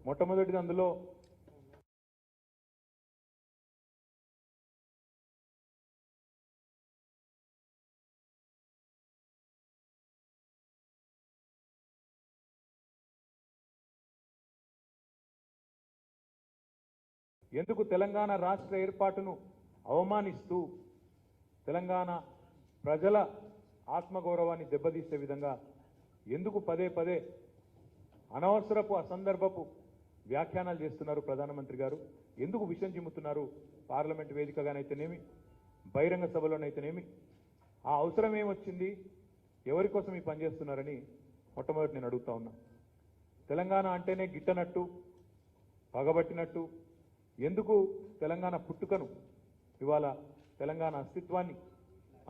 మొట్టమొదటిది అందులో ఎందుకు తెలంగాణ రాష్ట్ర ఏర్పాటును అవమానిస్తూ తెలంగాణ ప్రజల ఆత్మగౌరవాన్ని దెబ్బతీసే విధంగా ఎందుకు పదే పదే అనవసరపు అసందర్భపు వ్యాఖ్యానాలు చేస్తున్నారు ప్రధానమంత్రి గారు? ఎందుకు విషయం చిమ్ముతున్నారు? పార్లమెంట్ వేదికగానైతేనేమి, బహిరంగ సభలోనైతేనేమి ఆ అవసరం ఏమొచ్చింది? ఎవరి కోసం ఈ పని చేస్తున్నారని మొట్టమొదటి నేను అడుగుతా ఉన్నా. తెలంగాణ అంటేనే గిట్టనట్టు, పగబట్టినట్టు ఎందుకు తెలంగాణ పుట్టుకను ఇవాళ తెలంగాణ అస్తిత్వాన్ని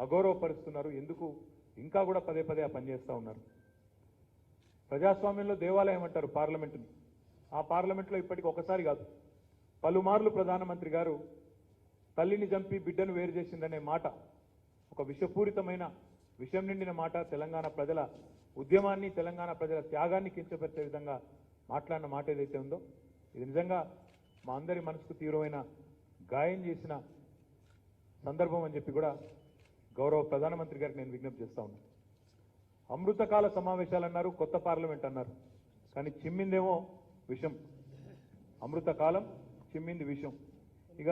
అగౌరవపరుస్తున్నారు? ఎందుకు ఇంకా కూడా పదే పదే ఆ పని చేస్తూ ఉన్నారు? ప్రజాస్వామ్యంలో దేవాలయం అంటారు పార్లమెంటుని. ఆ పార్లమెంట్లో ఇప్పటికి ఒకసారి కాదు పలుమార్లు ప్రధానమంత్రి గారు తల్లిని చంపి బిడ్డను వేరు చేసిందనే మాట, ఒక విషపూరితమైన విషం నిండిన మాట, తెలంగాణ ప్రజల ఉద్యమాన్ని, తెలంగాణ ప్రజల త్యాగాన్ని కించపరిచే విధంగా మాట్లాడిన మాట ఏదైతే ఉందో ఇది నిజంగా మా అందరి మనసుకు తీవ్రమైన గాయం చేసిన సందర్భం అని చెప్పి కూడా గౌరవ ప్రధానమంత్రి గారికి నేను విజ్ఞప్తి చేస్తా ఉన్నాను. అమృతకాల సమావేశాలు అన్నారు, కొత్త పార్లమెంట్ అన్నారు, కానీ చిమ్మిందేమో విషం. అమృతకాలం, చిమ్మింది విషం. ఇక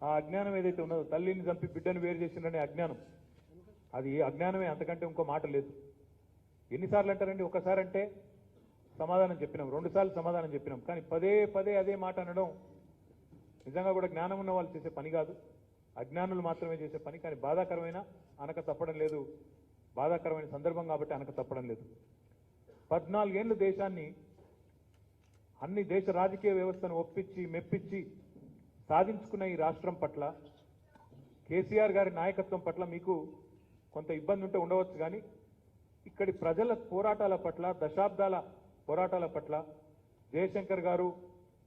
ఆ అజ్ఞానం ఏదైతే ఉన్నదో, తల్లిని చంపి బిడ్డను వేరు చేసిందనే అజ్ఞానం, అది అజ్ఞానమే, అంతకంటే ఇంకో మాట లేదు. ఎన్నిసార్లు అంటారండి? ఒకసారి అంటే సమాధానం చెప్పినాం, 2 సార్లు సమాధానం చెప్పినాం, కానీ పదే పదే అదే మాట అనడం నిజంగా కూడా జ్ఞానం ఉన్న వాళ్ళు చేసే పని కాదు, అజ్ఞానులు మాత్రమే చేసే పని. కానీ బాధాకరమైన అనక తప్పడం లేదు, బాధాకరమైన సందర్భం కాబట్టి అనక తప్పడం లేదు. 14 ఏళ్ళు దేశాన్ని, అన్ని దేశ రాజకీయ వ్యవస్థను ఒప్పించి మెప్పించి సాధించుకున్న ఈ రాష్ట్రం పట్ల, కేసీఆర్ గారి నాయకత్వం పట్ల మీకు కొంత ఇబ్బంది ఉంటే ఉండవచ్చు, కానీ ఇక్కడి ప్రజల పోరాటాల పట్ల, దశాబ్దాల పోరాటాల పట్ల, జయశంకర్ గారు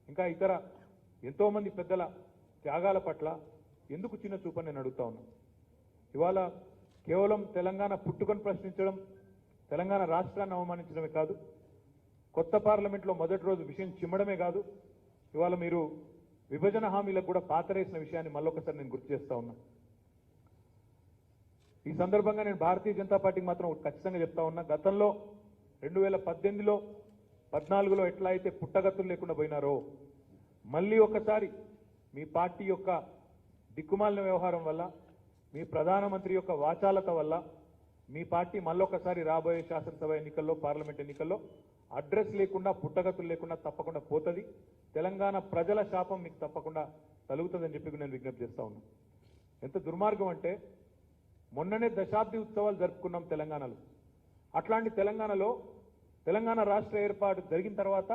ఇంకా ఇతర ఎంతోమంది పెద్దల త్యాగాల పట్ల ఎందుకు చిన్న చూపని నేను అడుగుతా ఉన్నాను. ఇవాళ కేవలం తెలంగాణ పుట్టుకను ప్రశ్నించడం, తెలంగాణ రాష్ట్రాన్ని అవమానించడమే కాదు, కొత్త పార్లమెంట్లో మొదటి రోజు విషయం చిమ్మడమే కాదు, ఇవాళ మీరు విభజన హామీలకు కూడా పాతరేసిన విషయాన్ని మళ్ళొకసారి నేను గుర్తు చేస్తా ఉన్నా. ఈ సందర్భంగా నేను భారతీయ జనతా పార్టీకి మాత్రం ఖచ్చితంగా చెప్తా ఉన్నా, గతంలో 2018లో 14లో ఎట్లా అయితే పుట్టగతులు లేకుండా పోయినారో, మళ్ళీ ఒకసారి మీ పార్టీ యొక్క దిక్కుమాలిన వ్యవహారం వల్ల, మీ ప్రధానమంత్రి యొక్క వాచాలత వల్ల మీ పార్టీ మళ్ళొకసారి రాబోయే శాసనసభ ఎన్నికల్లో, పార్లమెంట్ ఎన్నికల్లో అడ్రస్ లేకుండా, పుట్టగతులు లేకుండా తప్పకుండా పోతుంది. తెలంగాణ ప్రజల శాపం మీకు తప్పకుండా తలుగుతుందని చెప్పి నేను విజ్ఞప్తి చేస్తా ఉన్నా. ఎంత దుర్మార్గం అంటే, మొన్ననే దశాబ్ది ఉత్సవాలు జరుపుకున్నాం తెలంగాణలో. అట్లాంటి తెలంగాణలో తెలంగాణ రాష్ట్ర ఏర్పాటు జరిగిన తర్వాత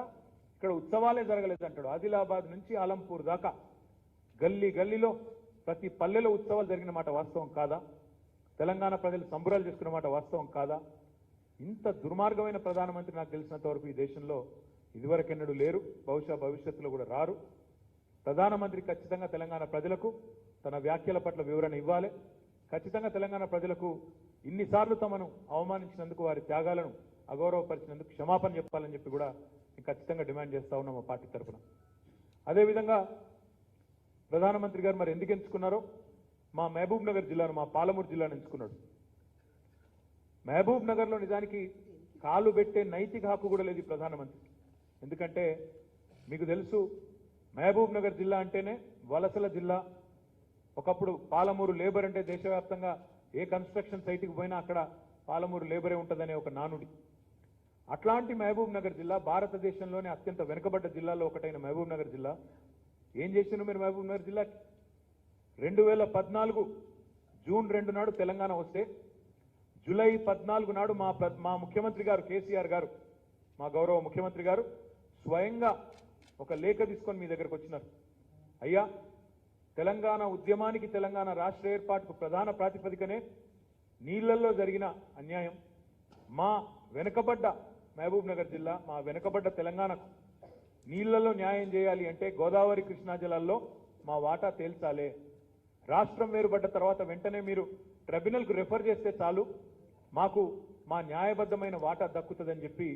ఇక్కడ ఉత్సవాలే జరగలేదు అంటాడు. ఆదిలాబాద్ నుంచి ఆలంపూర్ దాకా గల్లీ గల్లీలో ప్రతి పల్లెలో ఉత్సవాలు జరిగిన మాట వాస్తవం కాదా? తెలంగాణ ప్రజలు సంబరాలు చేసుకున్న మాట వాస్తవం కాదా? ఇంత దుర్మార్గమైన ప్రధానమంత్రి నాకు తెలిసినంత వరకు ఈ దేశంలో ఇదివరకెన్నడూ లేరు, బహుశా భవిష్యత్తులో కూడా రారు. ప్రధానమంత్రి ఖచ్చితంగా తెలంగాణ ప్రజలకు తన వ్యాఖ్యల పట్ల వివరణ ఇవ్వాలి. ఖచ్చితంగా తెలంగాణ ప్రజలకు ఇన్నిసార్లు తమను అవమానించినందుకు, వారి త్యాగాలను అగౌరవపరిచినందుకు క్షమాపణ చెప్పాలని చెప్పి కూడా ఖచ్చితంగా డిమాండ్ చేస్తా ఉన్నాం మా పార్టీ తరఫున. అదేవిధంగా ప్రధానమంత్రి గారు మరి ఎందుకు ఎంచుకున్నారో, మా మహబూబ్ నగర్ జిల్లాను, మా పాలమూరు జిల్లాను ఎంచుకున్నాడు. మహబూబ్ నగర్లో నిజానికి కాలు పెట్టే నైతిక హక్కు కూడా లేదు ఈ ప్రధానమంత్రి. ఎందుకంటే మీకు తెలుసు, మహబూబ్ నగర్ జిల్లా అంటేనే వలసల జిల్లా. ఒకప్పుడు పాలమూరు లేబర్ అంటే దేశవ్యాప్తంగా ఏ కన్స్ట్రక్షన్ సైట్కి పోయినా అక్కడ పాలమూరు లేబరే ఉంటుందనే ఒక నానుడి. అట్లాంటి మహబూబ్ నగర్ జిల్లా, భారతదేశంలోనే అత్యంత వెనుకబడ్డ జిల్లాలో ఒకటైన మహబూబ్ నగర్ జిల్లా ఏం చేసినారు మీరు? మహబూబ్ నగర్ జిల్లాకి 2014 జూన్ 2 నాడు తెలంగాణ వస్తే, జూలై 14 నాడు మా ముఖ్యమంత్రి గారు కేసీఆర్ గారు, మా గౌరవ ముఖ్యమంత్రి గారు స్వయంగా ఒక లేఖ తీసుకొని మీ దగ్గరకు వచ్చినారు. అయ్యా, తెలంగాణ ఉద్యమానికి, తెలంగాణ రాష్ట్ర ఏర్పాటుకు ప్రధాన ప్రాతిపదికనే నీళ్లలో జరిగిన అన్యాయం. మా వెనుకబడ్డ మహబూబ్ నగర్ జిల్లా, మా వెనుకబడ్డ తెలంగాణకు నీళ్లలో న్యాయం చేయాలి అంటే గోదావరి కృష్ణా జలాల్లో మా వాటా తేల్చాలే. రాష్ట్రం వేరుపడ్డ తర్వాత వెంటనే మీరు ట్రిబ్యునల్కు రెఫర్ చేస్తే చాలు, మాకు మా న్యాయబద్ధమైన వాటా దక్కుతుందని చెప్పి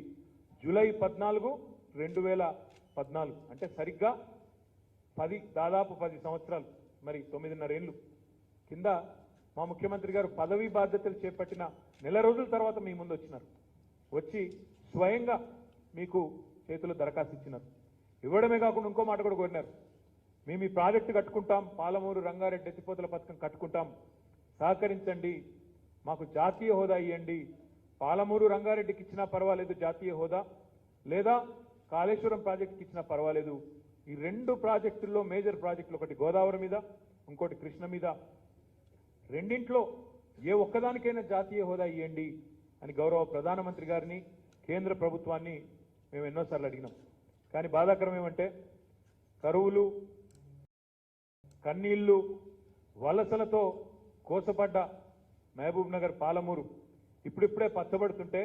జూలై 14, 14 అంటే సరిగ్గా దాదాపు 10 సంవత్సరాలు, మరి 9.5 ఏళ్ళు కింద మా ముఖ్యమంత్రి గారు పదవీ బాధ్యతలు చేపట్టిన నెల రోజుల తర్వాత మీ ముందు వచ్చినారు. వచ్చి స్వయంగా మీకు చేతుల్లో దరఖాస్తు ఇచ్చినారు. ఇవ్వడమే కాకుండా ఇంకో మాట కూడా కోరినారు. మేము ఈ ప్రాజెక్టు కట్టుకుంటాం, పాలమూరు రంగారెడ్డి ఎత్తిపోతల పథకం కట్టుకుంటాం, సహకరించండి, మాకు జాతీయ హోదా ఇవ్వండి. పాలమూరు రంగారెడ్డికి ఇచ్చినా పర్వాలేదు జాతీయ హోదా, లేదా కాళేశ్వరం ప్రాజెక్టుకి ఇచ్చినా పర్వాలేదు. ఈ 2 ప్రాజెక్టుల్లో మేజర్ ప్రాజెక్టులు, ఒకటి గోదావరి మీద, ఇంకోటి కృష్ణ మీద, రెండింట్లో ఏ ఒక్కదానికైనా జాతీయ హోదా ఇవ్వండి అని గౌరవ ప్రధానమంత్రి గారిని, కేంద్ర ప్రభుత్వాన్ని మేము ఎన్నోసార్లు అడిగినాం. కానీ బాధాకరం ఏమంటే కరువులు, కన్నీళ్లు, వలసలతో కోసపడ్డ మహబూబ్ నగర్, పాలమూరు ఇప్పుడిప్పుడే పచ్చబడుతుంటే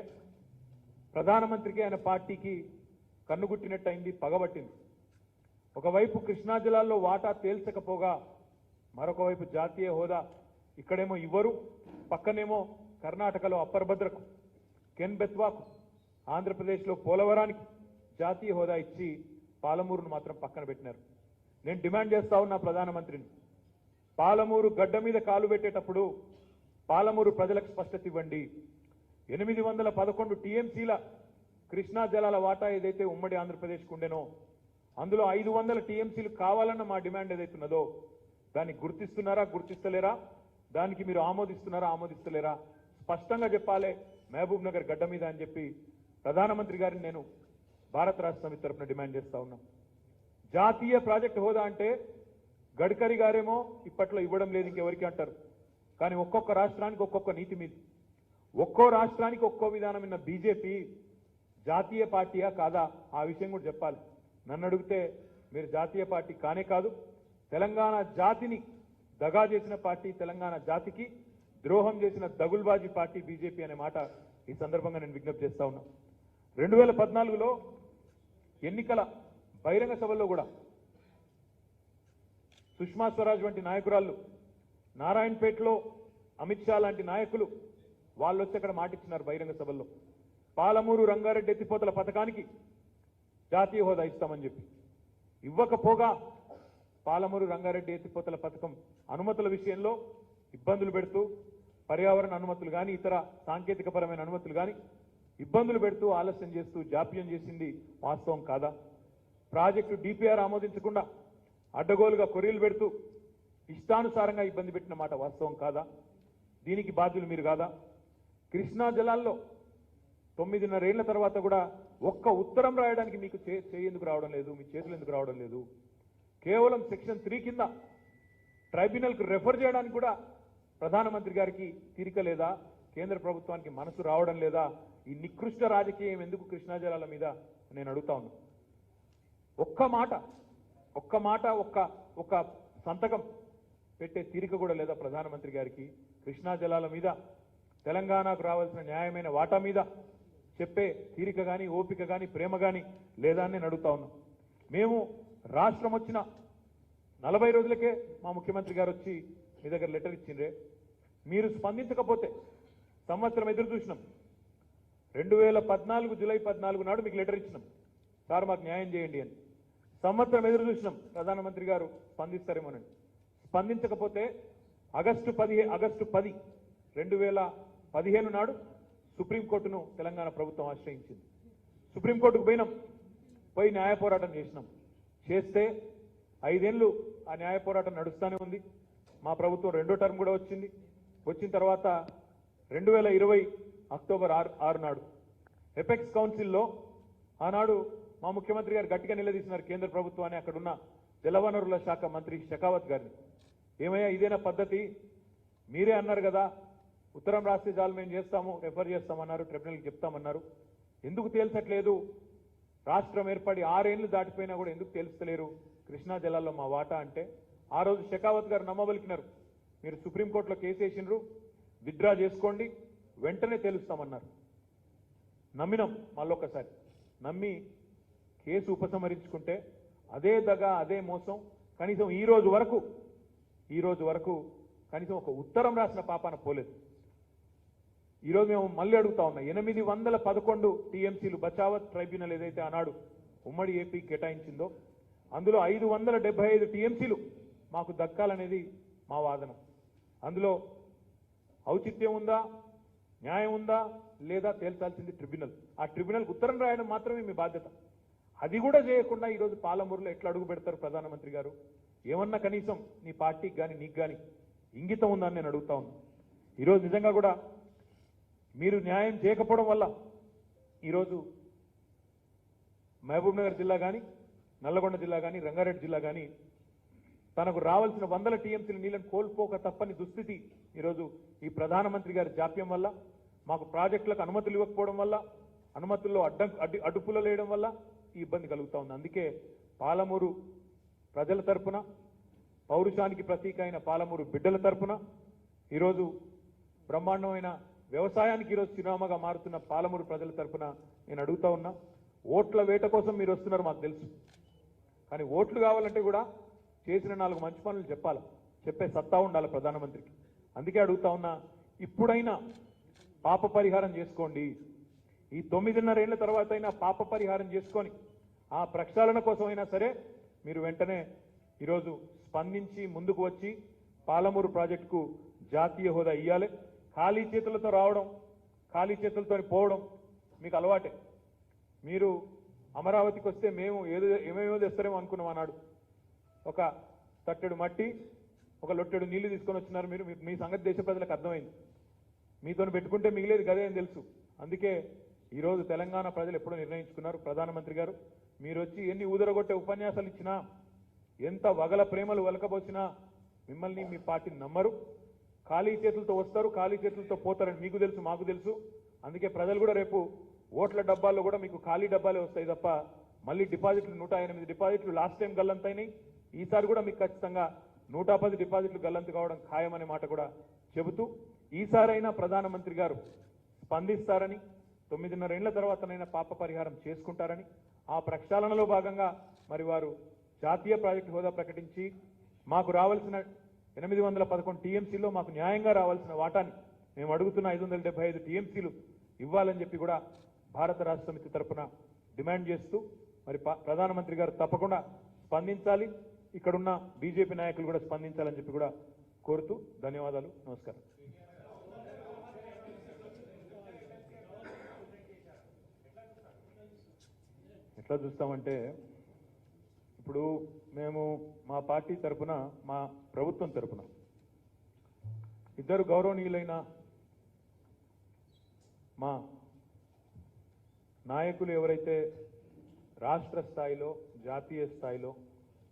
ప్రధానమంత్రికి ఆయన పార్టీకి కన్నుగుట్టినట్టయింది, పగబట్టింది. ఒకవైపు కృష్ణా జిల్లాల్లో వాటా తేల్చకపోగా మరొక వైపు జాతీయ హోదా ఇక్కడేమో ఇవ్వరు, పక్కనేమో కర్ణాటకలో అప్పర్ భద్రకు, కెన్ బెత్వాకు, ఆంధ్రప్రదేశ్లో పోలవరానికి జాతీయ హోదా ఇచ్చి పాలమూరును మాత్రం పక్కన పెట్టినారు. నేను డిమాండ్ చేస్తా ఉన్నా ప్రధానమంత్రిని, పాలమూరు గడ్డ మీద కాలు పెట్టేటప్పుడు పాలమూరు ప్రజలకు స్పష్టత ఇవ్వండి. 811 టీఎంసీల కృష్ణా జలాల వాటా ఏదైతే ఉమ్మడి ఆంధ్రప్రదేశ్కు ఉండేనో అందులో 500 టీఎంసీలు కావాలన్న మా డిమాండ్ ఏదైతున్నదో దాన్ని గుర్తిస్తున్నారా, గుర్తిస్తలేరా, దానికి మీరు ఆమోదిస్తున్నారా, ఆమోదిస్తలేరా, స్పష్టంగా చెప్పాలి మహబూబ్ నగర్ గడ్డ మీద అని చెప్పి ప్రధానమంత్రి గారిని నేను భారత రాష్ట్ర సమితి తరఫున డిమాండ్ చేస్తా ఉన్నాం. జాతీయ ప్రాజెక్టు హోదా అంటే గడ్కరీ గారేమో ఇప్పట్లో ఇవ్వడం లేదు ఇంకెవరికి అంటారు. కానీ ఒక్కొక్క రాష్ట్రానికి ఒక్కొక్క నీతి మీద, ఒక్కో రాష్ట్రానికి ఒక్కో విధానం ఉన్న బీజేపీ జాతీయ పార్టీయా కాదా ఆ విషయం కూడా చెప్పాలి. నన్ను అడిగితే మీరు జాతీయ పార్టీ కానే కాదు, తెలంగాణ జాతిని దగా చేసిన పార్టీ, తెలంగాణ జాతికి ద్రోహం చేసిన దగుల్బాజీ పార్టీ బీజేపీ అనే మాట ఈ సందర్భంగా నేను విజ్ఞప్తి చేస్తా ఉన్నా. 2014లో ఎన్నికల బహిరంగ సభల్లో కూడా సుష్మా స్వరాజ్ వంటి నాయకురాళ్ళు, నారాయణపేటలో అమిత్ షా లాంటి నాయకులు వాళ్ళు వచ్చి అక్కడ మాటిచ్చినారు బహిరంగ సభల్లో, పాలమూరు రంగారెడ్డి ఎత్తిపోతల పథకానికి జాతీయ హోదా ఇస్తామని చెప్పి. ఇవ్వకపోగా పాలమూరు రంగారెడ్డి ఎత్తిపోతల పథకం అనుమతుల విషయంలో ఇబ్బందులు పెడుతూ, పర్యావరణ అనుమతులు కానీ ఇతర సాంకేతికపరమైన అనుమతులు కానీ ఇబ్బందులు పెడుతూ, ఆలస్యం చేస్తూ, జాప్యం చేసింది వాస్తవం కాదా? ప్రాజెక్టు డిపిఆర్ ఆమోదించకుండా అడ్డగోలుగా కొర్రీలు పెడుతూ ఇష్టానుసారంగా ఇబ్బంది పెట్టిన మాట వాస్తవం కాదా? దీనికి బాధ్యులు మీరు కాదా? కృష్ణా జలాల్లో 9.5 ఏళ్ల తర్వాత కూడా ఒక్క ఉత్తరం రాయడానికి మీకు ఎందుకు రావడం లేదు, మీ చేతులు ఎందుకు రావడం లేదు? కేవలం సెక్షన్ 3 కింద ట్రైబ్యునల్కు రెఫర్ చేయడానికి కూడా ప్రధానమంత్రి గారికి తీరిక లేదా? కేంద్ర ప్రభుత్వానికి మనసు రావడం లేదా? ఈ నికృష్ట రాజకీయం ఎందుకు కృష్ణా జలాల మీద నేను అడుగుతా ఉన్నా. ఒక్క మాట ఒక్క సంతకం పెట్టే తీరిక కూడా లేదా ప్రధానమంత్రి గారికి? కృష్ణా జలాల మీద, తెలంగాణకు రావాల్సిన న్యాయమైన వాటా మీద చెప్పే తీరిక కానీ, ఓపిక కానీ, ప్రేమ కానీ లేదా అని నేను అడుగుతా ఉన్నాం. మేము రాష్ట్రం వచ్చిన 40 రోజులకే మా ముఖ్యమంత్రి గారు వచ్చి మీ దగ్గర లెటర్ ఇచ్చిండ్రే, మీరు స్పందించకపోతే సంవత్సరం ఎదురు చూసినాం. 2014 జూలై 14 నాడు మీకు లెటర్ ఇచ్చినాం, సార్ మాకు న్యాయం చేయండి అని. సంవత్సరం ఎదురు చూసినాం ప్రధానమంత్రి గారు స్పందిస్తారేమోనండి. స్పందించకపోతే ఆగస్టు 10, 2015 నాడు సుప్రీంకోర్టును తెలంగాణ ప్రభుత్వం ఆశ్రయించింది. సుప్రీంకోర్టుకు పోయి న్యాయ పోరాటం చేస్తే 5 ఏళ్ళు ఆ న్యాయ పోరాటం నడుస్తూనే ఉంది. మా ప్రభుత్వం 2వ టర్మ్ కూడా వచ్చిన తర్వాత 2020 అక్టోబర్ 6 నాడు ఎపెక్స్ కౌన్సిల్లో ఆనాడు మా ముఖ్యమంత్రి గారు గట్టిగా నిలదీసినారు కేంద్ర ప్రభుత్వాన్ని, అక్కడున్న జలవనరుల శాఖ మంత్రి షెకావత్ గారిని. ఏమయ్యా ఇదేనా పద్ధతి? మీరే అన్నారు కదా ఉత్తరం రాస్తే చాలు మేము చేస్తాము, రెఫర్ చేస్తామన్నారు, ట్రిబ్యునల్కి చెప్తామన్నారు. ఎందుకు తేల్చట్లేదు? రాష్ట్రం ఏర్పడి 6 ఏళ్లు దాటిపోయినా కూడా ఎందుకు తేల్చలేరు కృష్ణా జలాల్లో మా వాటా అంటే? ఆ రోజు షెకావత్ గారు నమ్మబలికినారు, మీరు సుప్రీంకోర్టులో కేసు వేసినారు, విత్డ్రా చేసుకోండి, వెంటనే తేలుస్తామన్నారు. నమ్మినాం, మళ్ళొక్కసారి నమ్మి కేసు ఉపసంహరించుకుంటే అదే దగ, అదే మోసం. కనీసం ఈ రోజు వరకు కనీసం ఒక ఉత్తరం రాసిన పాపాన పోలేదు. ఈరోజు మేము మళ్ళీ అడుగుతా ఉన్నా, 811 టీఎంసీలు బచావత్ ట్రైబ్యునల్ ఏదైతే ఆనాడు ఉమ్మడి ఏపీ కేటాయించిందో అందులో 575 టీఎంసీలు మాకు దక్కాలనేది మా వాదన. అందులో ఔచిత్యం ఉందా, న్యాయం ఉందా లేదా తేల్చాల్సింది ట్రిబ్యునల్. ఆ ట్రిబ్యునల్కి ఉత్తరం రాయడం మాత్రమే మీ బాధ్యత. అది కూడా చేయకుండా ఈరోజు పాలమూరులో ఎట్లా అడుగు పెడతారు ప్రధానమంత్రి గారు? ఏమన్నా కనీసం నీ పార్టీకి కానీ నీకు కానీ ఇంగితం ఉందని నేను అడుగుతా ఉన్నా. ఈరోజు నిజంగా కూడా మీరు న్యాయం చేయకపోవడం వల్ల ఈరోజు మహబూబ్నగర్ జిల్లా కానీ, నల్లగొండ జిల్లా కానీ, రంగారెడ్డి జిల్లా కానీ తనకు రావాల్సిన 100 టీఎంసీల నీళ్ళని కోల్పోక తప్పని దుస్థితి ఈరోజు ఈ ప్రధానమంత్రి గారి జాప్యం వల్ల, మాకు ప్రాజెక్టులకు అనుమతులు ఇవ్వకపోవడం వల్ల, అనుమతుల్లో అడ్డుపులు వేయడం వల్ల ఈ ఇబ్బంది కలుగుతా ఉంది. అందుకే పాలమూరు ప్రజల తరపున, పౌరుషానికి ప్రతీక అయిన పాలమూరు బిడ్డల తరపున ఈరోజు బ్రహ్మాండమైన వ్యవసాయానికి ఈరోజు చిరునామాగా మారుతున్న పాలమూరు ప్రజల తరపున నేను అడుగుతా ఉన్నా. ఓట్ల వేట కోసం మీరు వస్తున్నారు మాకు తెలుసు, కానీ ఓట్లు కావాలంటే కూడా చేసిన 4 మంచి పనులు చెప్పాలి, చెప్పే సత్తా ఉండాలి ప్రధానమంత్రికి. అందుకే అడుగుతా ఉన్నా, ఇప్పుడైనా పాప పరిహారం చేసుకోండి. ఈ 9.5 ఏళ్ల తర్వాత అయినా పాప పరిహారం చేసుకొని ఆ ప్రక్షాళన కోసమైనా సరే మీరు వెంటనే ఈరోజు స్పందించి ముందుకు వచ్చి పాలమూరు ప్రాజెక్టుకు జాతీయ హోదా ఇవ్వాలి. ఖాళీ చేతులతో రావడం, ఖాళీ చేతులతో పోవడం మీకు అలవాటే. మీరు అమరావతికి వస్తే మేము ఏమేమో తెస్తారేమో అనుకున్నాం అన్నాడు. ఒక తట్టెడు మట్టి, ఒక లొట్టెడు నీళ్లు తీసుకొని వచ్చినారు మీరు. మీ సంగతి దేశ ప్రజలకు అర్థమైంది. మీతో పెట్టుకుంటే మిగిలేదు గదే అని తెలుసు. అందుకే ఈరోజు తెలంగాణ ప్రజలు ఎప్పుడో నిర్ణయించుకున్నారు, ప్రధానమంత్రి గారు మీరు వచ్చి ఎన్ని ఊదరగొట్టే ఉపన్యాసాలు ఇచ్చినా, ఎంత వగల ప్రేమలు వలకబోసినా మిమ్మల్ని మీ పార్టీని నమ్మరు. ఖాళీ చేతులతో వస్తారు, ఖాళీ చేతులతో పోతారని మీకు తెలుసు, మాకు తెలుసు. అందుకే ప్రజలు కూడా రేపు ఓట్ల డబ్బాల్లో కూడా మీకు ఖాళీ డబ్బాలే వస్తాయి తప్ప మళ్ళీ డిపాజిట్లు 108 డిపాజిట్లు లాస్ట్ టైం గల్లంతైనాయి. ఈసారి కూడా మీకు ఖచ్చితంగా 110 డిపాజిట్లు గల్లంతు కావడం ఖాయమనే మాట కూడా చెబుతూ, ఈసారైనా ప్రధానమంత్రి గారు స్పందిస్తారని, 9.5 ఏళ్ల తర్వాతనైనా పాప పరిహారం చేసుకుంటారని, ఆ ప్రక్షాళనలో భాగంగా మరి వారు జాతీయ ప్రాజెక్టు హోదా ప్రకటించి మాకు రావాల్సిన 811 టీఎంసీలో మాకు న్యాయంగా రావాల్సిన వాటాని మేము అడుగుతున్న 575 టీఎంసీలు ఇవ్వాలని చెప్పి కూడా భారత రాష్ట్ర సమితి తరఫున డిమాండ్ చేస్తూ మరి ప్రధానమంత్రి గారు తప్పకుండా స్పందించాలి, ఇక్కడున్న బీజేపీ నాయకులు కూడా స్పందించాలని చెప్పి కూడా కోరుతూ ధన్యవాదాలు, నమస్కారం. ఎట్లా చూస్తామంటే ఇప్పుడు మేము మా పార్టీ తరఫున, మా ప్రభుత్వం తరఫున ఇద్దరు గౌరవనీయులైన మా నాయకులు ఎవరైతే రాష్ట్ర స్థాయిలో, జాతీయ స్థాయిలో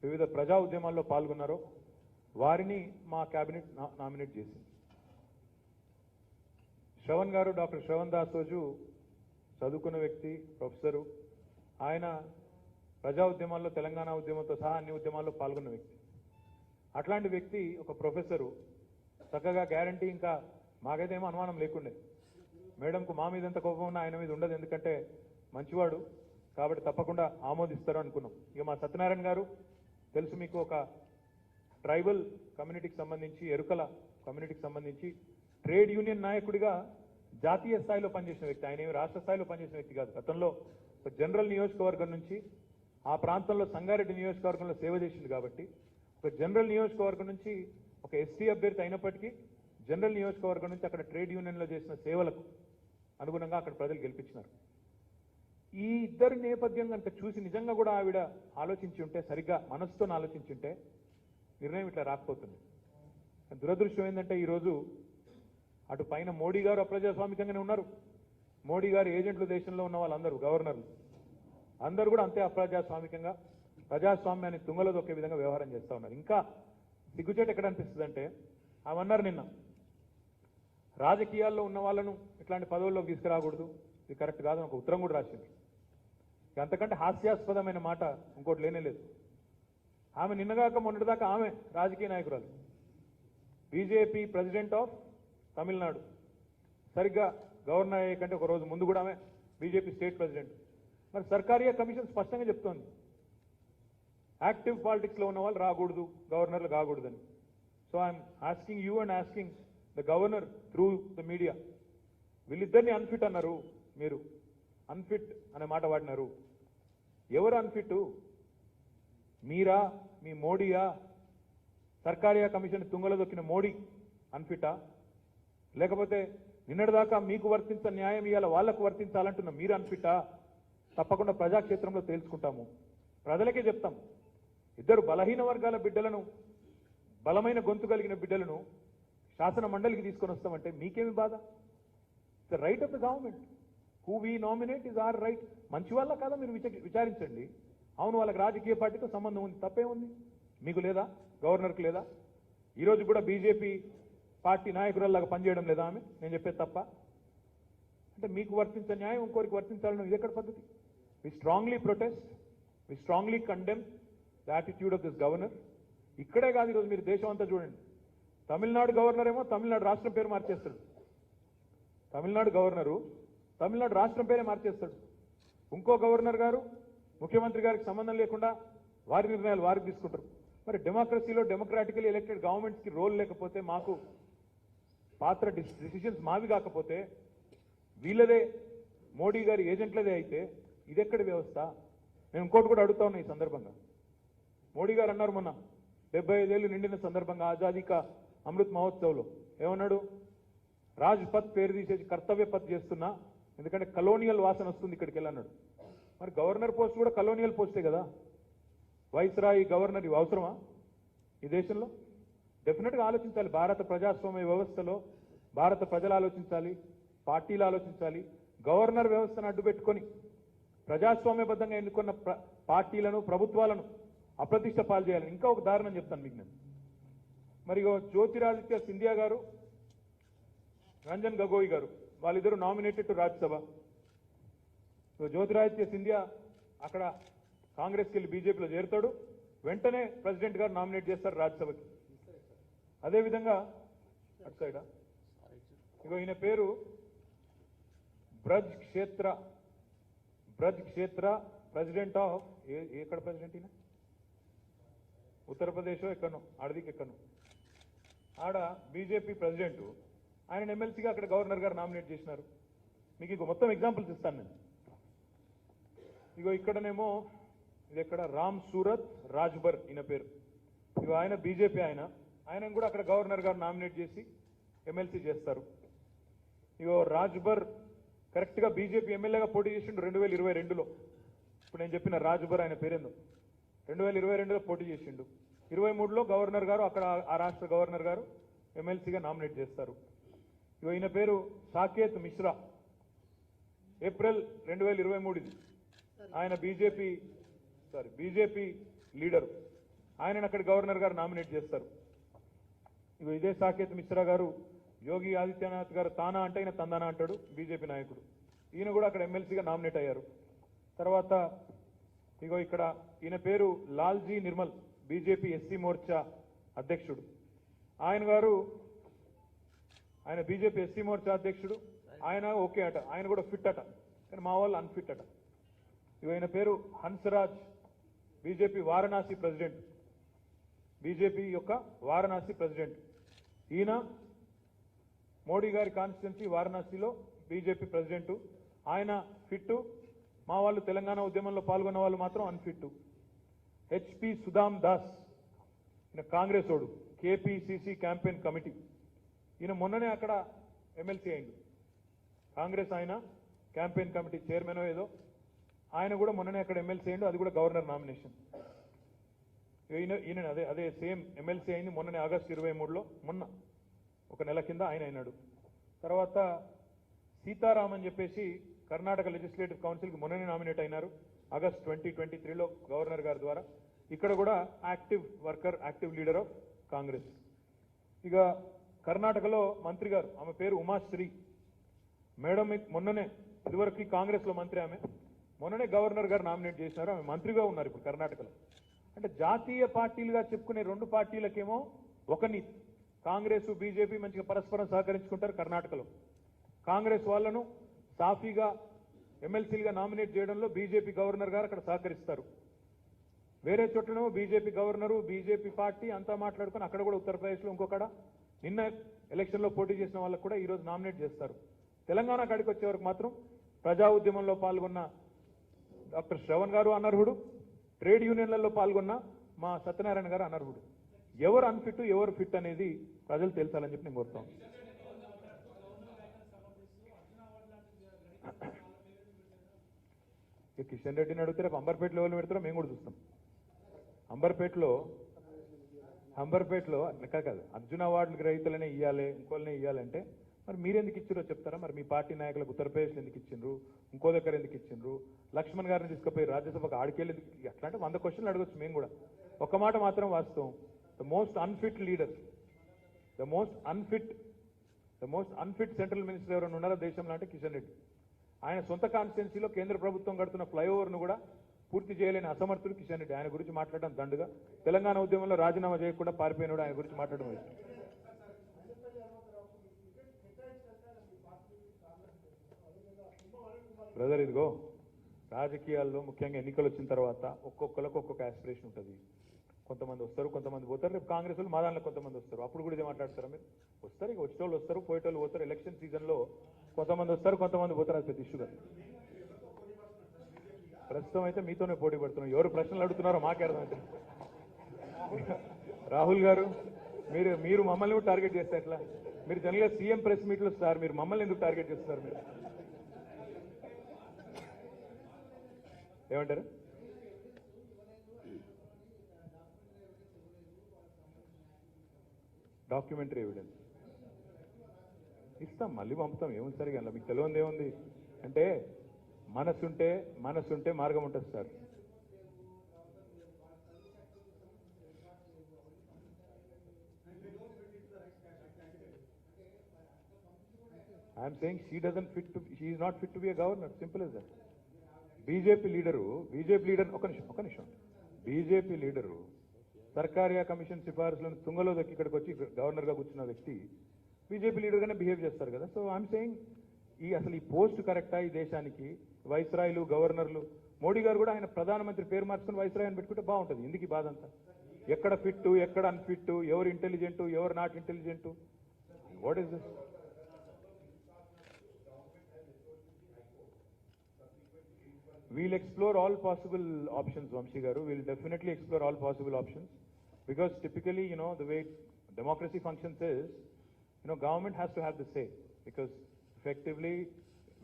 వివిధ ప్రజా ఉద్యమాల్లో పాల్గొన్నారో వారిని మా కేబినెట్ నామినేట్ చేసింది. శ్రవణ్ గారు, డాక్టర్ శ్రవణ్ దాసోజు చదువుకున్న వ్యక్తి, ప్రొఫెసరు. ఆయన ప్రజా ఉద్యమాల్లో, తెలంగాణ ఉద్యమంతో సహా అన్ని ఉద్యమాల్లో పాల్గొన్న వ్యక్తి. అట్లాంటి వ్యక్తి ఒక ప్రొఫెసరు చక్కగా గ్యారంటీ, ఇంకా మాకైతేమో అనుమానం లేకుండే, మేడంకు మా మీద ఎంత కోపం ఉన్నా ఆయన మీద ఉండదు, ఎందుకంటే మంచివాడు కాబట్టి తప్పకుండా ఆమోదిస్తారు అనుకున్నాం. ఇక మా సత్యనారాయణ గారు తెలుసు మీకు, ఒక ట్రైబల్ కమ్యూనిటీకి సంబంధించి, ఎరుకల కమ్యూనిటీకి సంబంధించి ట్రేడ్ యూనియన్ నాయకుడిగా జాతీయ స్థాయిలో పనిచేసిన వ్యక్తి. ఆయన ఏమి రాష్ట్ర స్థాయిలో పనిచేసిన వ్యక్తి కాదు. గతంలో ఒక జనరల్ నియోజకవర్గం నుంచి ఆ ప్రాంతంలో సంగారెడ్డి నియోజకవర్గంలో సేవ చేసింది కాబట్టి, ఒక జనరల్ నియోజకవర్గం నుంచి ఒక ఎస్టీ అభ్యర్థి అయినప్పటికీ జనరల్ నియోజకవర్గం నుంచి అక్కడ ట్రేడ్ యూనియన్లో చేసిన సేవలకు అనుగుణంగా అక్కడ ప్రజలు గెలిపించినారు. ఈ ఇద్దరి నేపథ్యం కనుక చూసి నిజంగా కూడా ఆవిడ ఆలోచించి ఉంటే, సరిగ్గా మనసుతో ఆలోచించి ఉంటే నిర్ణయం ఇట్లా రాకపోతుంది. దురదృష్టం ఏంటంటే ఈరోజు అటు పైన మోడీ గారు అప్రజాస్వామికంగానే ఉన్నారు. మోడీ గారు ఏజెంట్లు దేశంలో ఉన్న వాళ్ళందరూ, గవర్నర్లు అందరూ కూడా అంతే అప్రజాస్వామికంగా, ప్రజాస్వామ్యాన్ని తుంగలో దొక్కే విధంగా వ్యవహారం చేస్తూ ఉన్నారు. ఇంకా సిగ్గుచేట ఎక్కడ అనిపిస్తుంది అంటే, అవన్నారు నిన్న రాజకీయాల్లో ఉన్న వాళ్ళను ఇట్లాంటి పదవుల్లోకి తీసుకురాకూడదు, ఇది కరెక్ట్ కాదని ఒక ఉత్తరం కూడా రాసింది. అంతకంటే హాస్యాస్పదమైన మాట ఇంకోటి లేనే లేదు. ఆమె నిన్నగాక మొన్నటిదాకా ఆమె రాజకీయ నాయకురాలు, బీజేపీ ప్రెసిడెంట్ ఆఫ్ తమిళనాడు, సరిగ్గా గవర్నర్ అయ్యే కంటే ఒక రోజు ముందు కూడా ఆమె బీజేపీ స్టేట్ ప్రెసిడెంట్. మరి సర్కారియా కమిషన్ స్పష్టంగా చెప్తోంది, యాక్టివ్ పాలిటిక్స్లో ఉన్న వాళ్ళు రాకూడదు, గవర్నర్లు కాకూడదని. So I'm asking you and asking the governor through the media, వీళ్ళిద్దరిని అన్ఫిట్ అన్నారు, మీరు అన్ఫిట్ అనే మాట వాడినారు. ఎవరు అన్ఫిట్? మీరా? మీ మోడీయా? సర్కారియా కమిషన్ తుంగలో దొక్కిన మోడీ అన్ఫిటా? లేకపోతే నిన్నటిదాకా మీకు వర్తించ న్యాయం ఇవాళ వాళ్లకు వర్తించాలంటున్న మీరు అన్ఫిటా? తప్పకుండా ప్రజాక్షేత్రంలో తేల్చుకుంటాము, ప్రజలకే చెప్తాం. ఇద్దరు బలహీన వర్గాల బిడ్డలను, బలమైన గొంతు కలిగిన బిడ్డలను శాసన మండలికి తీసుకొని వస్తామంటే మీకేమి బాధ? The right of the government. Who we nominate is our right. మంచి వాళ్ళ కాదా మీరు విచారించండి. అవును, వాళ్ళకి రాజకీయ పార్టీతో సంబంధం ఉంది, తప్పే ఉంది. మీకు లేదా? గవర్నర్కి లేదా? ఈరోజు కూడా బీజేపీ పార్టీ నాయకురాల్లాగా పనిచేయడం లేదా ఆమె? నేను చెప్పేది తప్ప? అంటే మీకు వర్తించే న్యాయం ఇంకోరికి వర్తించాలని ఇది ఎక్కడ పద్ధతి? We strongly protest, we strongly condemn the attitude of this governor. ఇక్కడే కాదు, ఈరోజు మీరు దేశం అంతా చూడండి. తమిళనాడు గవర్నర్ ఏమో తమిళనాడు రాష్ట్రం పేరు మార్చేస్తాడు. తమిళనాడు గవర్నరు తమిళనాడు రాష్ట్రం పేరే మార్చేస్తాడు. ఇంకో గవర్నర్ గారు ముఖ్యమంత్రి గారికి సంబంధం లేకుండా వారి నిర్ణయాలు వారికి తీసుకుంటారు. మరి డెమోక్రసీలో డెమోక్రాటికలీ ఎలక్టెడ్ గవర్నమెంట్స్కి రోల్ లేకపోతే, మాకు పాత్ర డిసిషన్స్ మావి కాకపోతే, వీళ్ళదే మోడీ గారి ఏజెంట్లదే అయితే ఇదెక్కడి వ్యవస్థ? నేను ఇంకోటి కూడా అడుగుతా ఉన్నా ఈ సందర్భంగా. మోడీ గారు అన్నారు మొన్న 75 ఏళ్ళు నిండిన సందర్భంగా ఆజాదీ కా అమృత్ మహోత్సవ్లో ఏమన్నాడు? రాజ్పథ్ పేరు తీసేసి కర్తవ్య పథ్ చేస్తున్నా, ఎందుకంటే కలోనియల్ వాసన వస్తుంది ఇక్కడికి వెళ్ళన్నాడు. మరి గవర్నర్ పోస్ట్ కూడా కలోనియల్ పోస్టే కదా. వైస్రాయి గవర్నర్ ఇవి అవసరమా ఈ దేశంలో? డెఫినెట్గా ఆలోచించాలి. భారత ప్రజాస్వామ్య వ్యవస్థలో భారత ప్రజలు ఆలోచించాలి, పార్టీలు ఆలోచించాలి. గవర్నర్ వ్యవస్థను అడ్డుపెట్టుకొని ప్రజాస్వామ్యబద్ధంగా ఎన్నుకున్న పార్టీలను, ప్రభుత్వాలను అప్రతిష్ట పాలు చేయాలి. ఇంకా ఒక దారుణం చెప్తాను మీకు నేను. మరి జ్యోతిరాదిత్య సింధియా గారు, రంజన్ గగోయ్ గారు, వాళ్ళిద్దరూ నామినేటెడ్ టు రాజ్యసభ. జ్యోతిరాదిత్య సింధియా అక్కడ కాంగ్రెస్కి వెళ్ళి బీజేపీలో చేరుతాడు. వెంటనే ప్రెసిడెంట్ గారు నామినేట్ చేస్తారు రాజ్యసభకి. అదేవిధంగా అటు సైడ్ ఈయన పేరు బ్రజ్ క్షేత్ర ప్రెసిడెంట్ ఆఫ్ ఎక్కడ ప్రెసిడెంట్ ఈయన? ఉత్తరప్రదేశ్ ఎక్కడో ఆడదికి ఎక్కడో ఆడ బీజేపీ ప్రెసిడెంట్. ఆయన ఎమ్మెల్సీగా అక్కడ గవర్నర్ గారు నామినేట్ చేసినారు. మీకు ఇంకో మొత్తం ఎగ్జాంపుల్స్ ఇస్తాను నేను. ఇక్కడనేమో ఇది ఎక్కడ రామ్ సూరత్ రాజ్బర్ ఈయన పేరు. ఆయన బీజేపీ ఆయన కూడా అక్కడ గవర్నర్ గారు నామినేట్ చేసి ఎమ్మెల్సీ చేస్తారు. రాజ్బర్ కరెక్ట్గా బీజేపీ ఎమ్మెల్యేగా పోటీ చేసిండు 2022లో. ఇప్పుడు నేను చెప్పిన రాజ్బర్ ఆయన పేరేందో 2022లో పోటీ చేసిండు. 23లో గవర్నర్ గారు అక్కడ ఆ రాష్ట్ర గవర్నర్ గారు ఎమ్మెల్సీగా నామినేట్ చేస్తారు. ఈయన పేరు సాకేత్ మిశ్రా. ఏప్రిల్ 2023 ఇది. ఆయన బీజేపీ లీడరు. ఆయనను అక్కడ గవర్నర్ గారు నామినేట్ చేస్తారు. ఇదే సాకేత్ మిశ్రా గారు యోగి ఆదిత్యనాథ్ గారు తానా అంటే ఈయన తందానా అంటాడు, బీజేపీ నాయకుడు. ఈయన కూడా అక్కడ ఎమ్మెల్సీగా నామినేట్ అయ్యారు. తర్వాత ఇక్కడ ఈయన పేరు లాల్జీ నిర్మల్, బీజేపీ ఎస్సీ మోర్చా అధ్యక్షుడు. ఆయన బీజేపీ ఎస్సీ మోర్చా అధ్యక్షుడు. ఆయన ఓకే అట, ఆయన కూడా ఫిట్ అట, కానీ మా వాళ్ళు అన్ఫిట్ అట. ఈయన పేరు Hansraj, BJP Varanasi president, BJP యొక్క వారణాసి ప్రెసిడెంట్. ఈయన మోడీ గారి కాన్స్టిట్యున్సీ వారణాసిలో బీజేపీ ప్రెసిడెంట్. ఆయన ఫిట్టు, మా వాళ్ళు తెలంగాణ ఉద్యమంలో పాల్గొన్న వాళ్ళు మాత్రం అన్ఫిట్టు. హెచ్పి సుదామ్ దాస్, ఈయన కాంగ్రెస్ ఓడు, కేపీసీసీ క్యాంపెయిన్ కమిటీ. ఈయన మొన్ననే అక్కడ ఎమ్మెల్సీ అయింది. కాంగ్రెస్ ఆయన క్యాంపెయిన్ కమిటీ చైర్మన్ ఏదో, ఆయన కూడా మొన్ననే అక్కడ ఎమ్మెల్సీ అయిండు, అది కూడా గవర్నర్ నామినేషన్. ఈయన అదే సేమ్ ఎమ్మెల్సీ అయింది మొన్ననే ఆగస్టు 23లో, మొన్న ఒక నెల కింద ఆయన అయినాడు. తర్వాత సీతారాం అని చెప్పేసి కర్ణాటక లెజిస్లేటివ్ కౌన్సిల్కి మొన్ననే నామినేట్ అయినారు ఆగస్ట్ 2023లో గవర్నర్ గారి ద్వారా. ఇక్కడ కూడా active worker, active leader of Congress. కర్ణాటకలో మంత్రి గారు, ఆమె పేరు ఉమాశ్రీ మేడం. మొన్ననే ఇదివరకు కాంగ్రెస్లో మంత్రి, ఆమె మొన్ననే గవర్నర్ గారు నామినేట్ చేసినారు, ఆమె మంత్రిగా ఉన్నారు ఇప్పుడు కర్ణాటకలో. అంటే జాతీయ పార్టీలుగా చెప్పుకునే రెండు పార్టీలకేమో ఒక నీతి. కాంగ్రెస్ బీజేపీ మంచిగా పరస్పరం సహకరించుకుంటారు కర్ణాటకలో. కాంగ్రెస్ వాళ్ళను సాఫీగా ఎమ్మెల్సీలుగా నామినేట్ చేయడంలో బీజేపీ గవర్నర్ గారు అక్కడ సహకరిస్తారు. వేరే చోట్లనేమో బీజేపీ గవర్నరు, బీజేపీ పార్టీ అంతా మాట్లాడుకుని అక్కడ కూడా ఉత్తరప్రదేశ్లో ఇంకొకడ నిన్న ఎలక్షన్లో పోటీ చేసిన వాళ్ళకు కూడా ఈరోజు నామినేట్ చేస్తారు. తెలంగాణ కాడికి వచ్చే వరకు మాత్రం ప్రజా ఉద్యమంలో పాల్గొన్న డాక్టర్ శ్రవణ్ గారు అనర్హుడు, ట్రేడ్ యూనియన్లలో పాల్గొన్న మా సత్యనారాయణ గారు అనర్హుడు. ఎవరు అన్ఫిట్ ఎవరు ఫిట్ అనేది ప్రజలు తెలుసాలని చెప్పి నేను కోరుతాను. కిషన్ రెడ్డిని అడిగితే రేపు అంబర్పేటలో ఎవరు పెడతారో మేము కూడా చూస్తాం. అంబర్పేటలో కాదు అర్జున అవార్డులకు రైతులనే ఇవ్వాలి, ఇంకోళ్ళనే ఇవ్వాలంటే మరి మీరెందుకు ఇచ్చారో చెప్తారా? మరి మీ పార్టీ నాయకులకు ఉత్తరప్రదేశ్లో ఎందుకు ఇచ్చిండ్రు, ఇంకో దగ్గర ఎందుకు ఇచ్చిండ్రు, లక్ష్మణ్ గారిని తీసుకుపోయి రాజ్యసభకు ఆడికెళ్ళి అట్లా అంటే 100 క్వశ్చన్లు అడగచ్చు మేము కూడా. ఒక్క మాట మాత్రం వాస్తవం, the most unfit leader, the most unfit central minister ఎవరైనా ఉన్నారో దేశంలో అంటే కిషన్ రెడ్డి. ఆయన సొంత కాన్స్టిట్యున్సీలో కేంద్ర ప్రభుత్వం కడుతున్న ఫ్లైఓవర్ను కూడా పూర్తి చేయలేని అసమర్థుడు కిషన్ రెడ్డి. ఆయన గురించి మాట్లాడడం దండుగా. తెలంగాణ ఉద్యమంలో రాజీనామా చేయకుండా పారిపోయినాడు, ఆయన గురించి మాట్లాడడం ఇష్టం. బ్రదర్, ఇదిగో రాజకీయాల్లో ముఖ్యంగా ఎన్నికలు వచ్చిన తర్వాత ఒక్కొక్కరికి ఒక్కొక్క ఆస్పిరేషన్ ఉంటుంది. కొంతమంది వస్తారు, కొంతమంది పోతారు. రేపు కాంగ్రెస్ వాళ్ళు మా దాంట్లో కొంతమంది వస్తారు. అప్పుడు కూడా ఇదే మాట్లాడతారా మీరు? వస్తారు, ఇక వచ్చేటోళ్ళు వస్తారు, పోయేటోళ్ళు పోతారు. ఎలక్షన్ సీజన్లో కొంతమంది వస్తారు, కొంతమంది పోతారు. అది పెద్ద ఇష్యూగా. ప్రస్తుతం అయితే మీతోనే పోటీ పడుతున్నాం. ఎవరు ప్రశ్నలు అడుగుతున్నారో మాకే అర్థమైతే. రాహుల్ గారు, మీరు మమ్మల్ని కూడా టార్గెట్ చేస్తే ఎట్లా? మీరు జనరల్గా సీఎం ప్రెస్ మీట్లు సార్, మీరు మమ్మల్ని ఎందుకు టార్గెట్ చేస్తున్నారు? మీరు ఏమంటారు? డాక్యుమెంటరీ ఎవిడెన్స్ ఇస్తాం, మళ్ళీ పంపుతాం. ఏముంది సరిగా మీకు తెలియదు ఏముంది అంటే, మనసుంటే మార్గం ఉంటుంది sir. I'm saying she is not fit to be a governor, simple as that. BJP leader ఒక నిమిషం బీజేపీ లీడరు సర్కారియా కమిషన్ సిఫార్సులను తుంగలో దక్కి ఇక్కడికి వచ్చి గవర్నర్గా కూర్చున్న వ్యక్తి బీజేపీ లీడర్గానే బిహేవ్ చేస్తారు కదా. సో ఐఎమ్ సేయింగ్ అసలు ఈ పోస్ట్ కరెక్టా ఈ దేశానికి? వైస్రాయ్లు, గవర్నర్లు, మోడీ గారు కూడా ఆయన ప్రధానమంత్రి పేరు మార్చుకుని వైస్రాయ్ అని పెట్టుకుంటే బాగుంటుంది. ఎందుకు ఈ బాధ అంతా? ఎక్కడ ఫిట్, ఎక్కడ అన్ఫిట్, ఎవరు ఇంటెలిజెంట్, ఎవరు not intelligent, what is this? We'll explore all possible options, Vamshi Garu. We'll definitely explore all possible options, because typically, the way democracy functions is, government has to have the say, because effectively,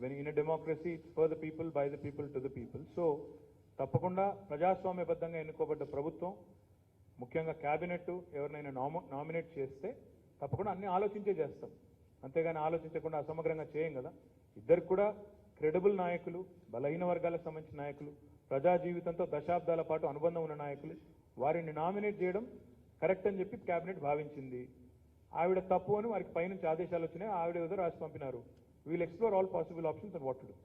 when in a democracy, it's for the people, by the people, to the people. So, తప్పకుండా ప్రజాస్వామ్యబద్ధంగా ఎన్నుకోబడ్డ ప్రభుత్వం, ముఖ్యంగా cabinet ఎవరినైనా nominate చేస్తే తప్పకుండా అన్ని ఆలోచించే చేస్తాం. అంతేగాని ఆలోచించకుండా అసమగ్రంగా చేయం కదా. ఇద్దరికి కూడా క్రెడిబుల్ నాయకులు, బలహీన వర్గాలకు సంబంధించిన నాయకులు, ప్రజా జీవితంతో దశాబ్దాల పాటు అనుబంధం ఉన్న నాయకులు, వారిని నామినేట్ చేయడం కరెక్ట్ అని చెప్పి క్యాబినెట్ భావించింది. ఆవిడ తప్పు అని వారికి పైనుంచి ఆదేశాలు వచ్చినాయి, ఆవిడ ఏదో రాసి పంపినారు. We'll explore all possible options and what to do.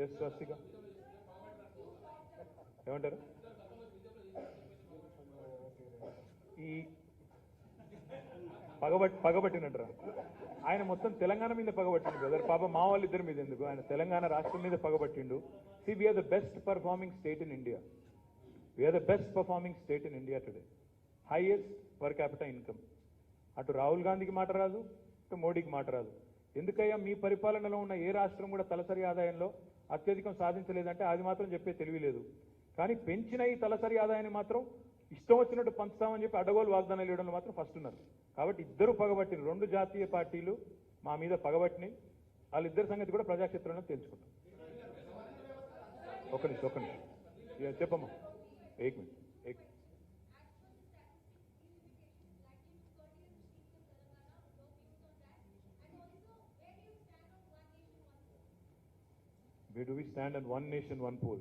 Yes స్వస్తిక ఏమంటారు? ఈ పగబట్టినట్రా ఆయన మొత్తం తెలంగాణ మీద పగబట్టిండు బ్రదర్. పాప మా వాళ్ళు ఇద్దరి మీద ఎందుకు, ఆయన తెలంగాణ రాష్ట్రం మీద పగబట్టిండు. We are the best performing state in India. We are the best performing state in India today. Highest per capital income. అటు రాహుల్ గాంధీకి మాట రాదు, ఇటు మోడీకి మాట రాదు. ఎందుకయ్యా మీ పరిపాలనలో ఉన్న ఏ రాష్ట్రం కూడా తలసరి ఆదాయంలో అత్యధికం సాధించలేదంటే అది మాత్రం చెప్పే తెలియలేదు. కానీ పెంచిన ఈ తలసరి ఆదాయాన్ని మాత్రం ఇష్టం వచ్చినట్టు పంచుతామని చెప్పి అడ్డగోలు వాగ్దానాలు ఇవ్వడంలో మాత్రం ఫస్ట్ ఉన్నారు. కాబట్టి ఇద్దరు పగబట్టిన, 2 జాతీయ పార్టీలు మా మీద పగబట్టినాయి. వాళ్ళిద్దరి సంగతి కూడా ప్రజాక్షేత్రంలో తెలుసుకుంటాం. ఒక నిమిషం చెప్పమ్మా. ఏక్ minute. Where do we stand on one nation, one poll?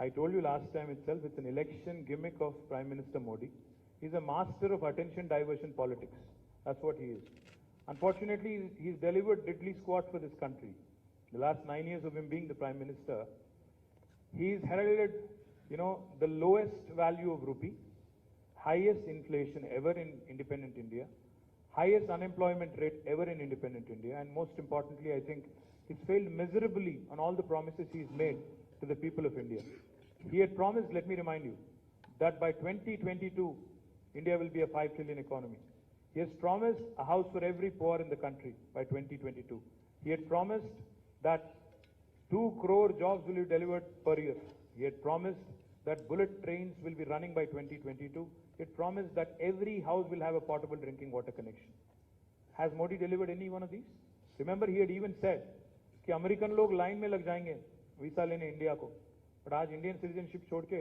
I told you last time itself, it's an election gimmick of Prime Minister Modi. He's a master of attention diversion politics. That's what he is. Unfortunately, he's delivered diddly squat for this country. The last 9 years of him being the Prime Minister, he's heralded, the lowest value of rupee, highest inflation ever in independent India, highest unemployment rate ever in independent India, and most importantly, I think, he's failed miserably on all the promises he's made to the people of India. He had promised, let me remind you, that by 2022, India will be a 5 trillion economy. He has promised a house for every poor in the country by 2022. He had promised that 2 crore jobs will be delivered per year. He had promised that bullet trains will be running by 2022. He had promised that every house will have a portable drinking water connection. Has Modi delivered any one of these? Remember, he had even said कि American लोग line में लग जाएंगे visa लेने India को, but आज Indian citizenship छोड़ के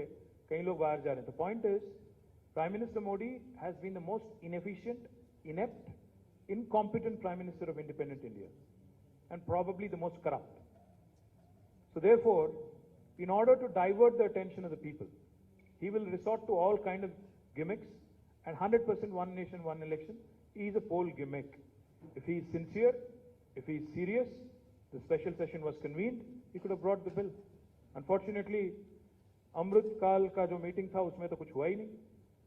कई लोग बाहर जा रहे हैं. The point is, Prime Minister Modi has been the most inefficient, inept, incompetent Prime Minister of independent India, and probably the most corrupt. So therefore, in order to divert the attention of the people, he will resort to all kind of gimmicks, and 100% one nation, one election is a poll gimmick. If he is sincere, if he is serious, the special session was convened, he could have brought the bill. Unfortunately, Amrit Kal ka jo meeting tha, usme to kuch hua hi nahi.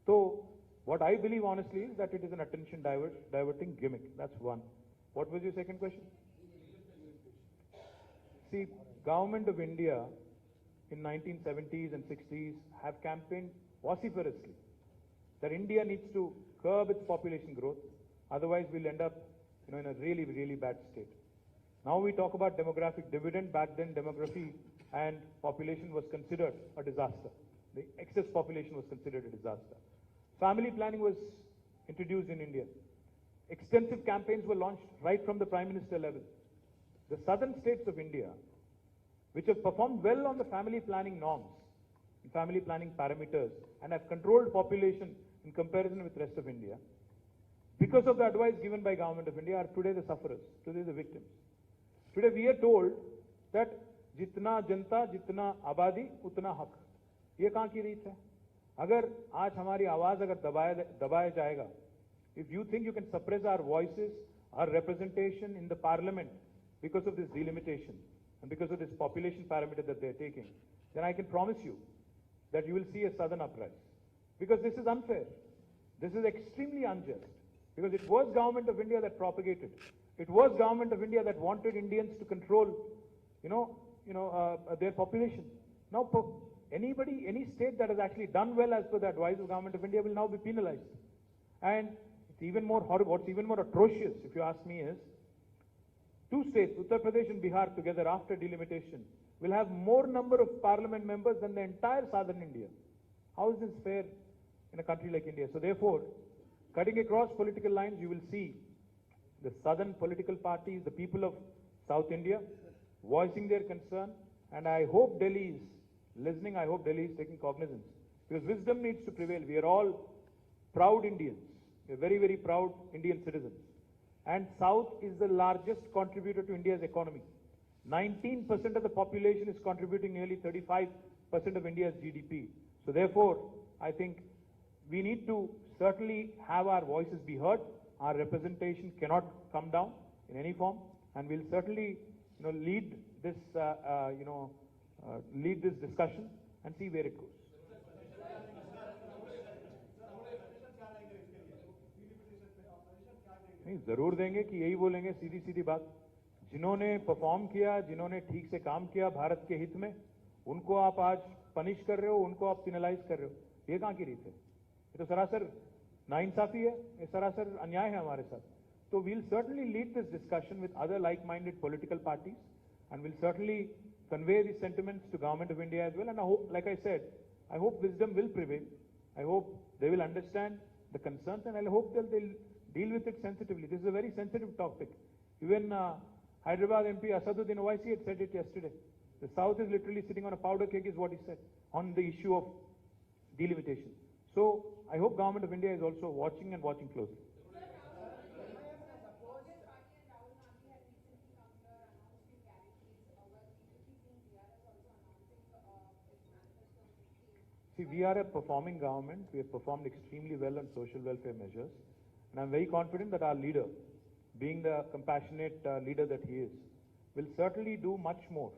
So, what I believe honestly is that it is an attention diverting gimmick. That's one. What was your second question? See, Government of India in 1970s and 60s have campaigned vociferously that India needs to curb its population growth, otherwise we'll end up, in a really, really bad state. Now we talk about demographic dividend. Back then, demography and population was considered a disaster. The excess population was considered a disaster. Family planning was introduced in India. Extensive campaigns were launched right from the Prime Minister level. The southern states of India, which have performed well on the family planning norms, family planning parameters, and have controlled population in comparison with the rest of India, because of the advice given by Government of India, are today the sufferers, today the victims. Today we are told that jitna janta, jitna abadi, utna haq. ये कहाँ की रीत है? अगर आज हमारी आवाज अगर दबाया जाएगा, if you think you can suppress our voices, our representation in the parliament because of this delimitation and because of this population parameter that they are taking, then I can promise you that you will see a sudden uprise. Because this is unfair. This is extremely unjust. Because it was Government of India that propagated. It was Government of India that wanted Indians to control, their population. Now, anybody, any state that has actually done well as per the advice of Government of India will now be penalized. And it's even more horrible, what's even more atrocious, if you ask me, is two states, Uttar Pradesh and Bihar, together after delimitation, will have more number of parliament members than the entire southern India. How is this fair in a country like India? So therefore, cutting across political lines, you will see the southern political parties, the people of South India, voicing their concern, and I hope Delhi is listening, I hope Delhi is taking cognizance, because wisdom needs to prevail. We are all proud Indians. We are very, very proud Indian citizens. And South is the largest contributor to India's economy. 19% of the population is contributing nearly 35% of India's GDP. So therefore, I think we need to certainly have our voices be heard. Our representation cannot come down in any form, and we'll certainly, lead this, lead this discussion and see where it goes. नहीं, जरूर देंगे कि यही बोलेंगे, सीधी सीधी बात. जिन्होंने perform किया, जिन्होंने ठीक से काम किया भारत के हित में, उनको आप आज पनिश कर रहे हो, उनको आप पिनलाइज कर रहे हो. ये कहाँ की रीत है? ये तो सरासर नाइंसाफी है, ये सरासर अन्याय है हमारे साथ. So we'll certainly lead this discussion with other like-minded political parties, and we'll certainly convey these sentiments to Government of India as well. And I hope, like I said, I hope wisdom will prevail. I hope they will understand the concerns, and I hope that they'll deal with it sensitively. This is a very sensitive topic. Even Hyderabad MP Asaduddin Owaisi had said it yesterday. The South is literally sitting on a powder keg, is what he said, on the issue of delimitation. So I hope Government of India is also watching and watching closely. See, we are a performing government. We have performed extremely well on social welfare measures. And I'm very confident that our leader, being the compassionate leader that he is, will certainly do much more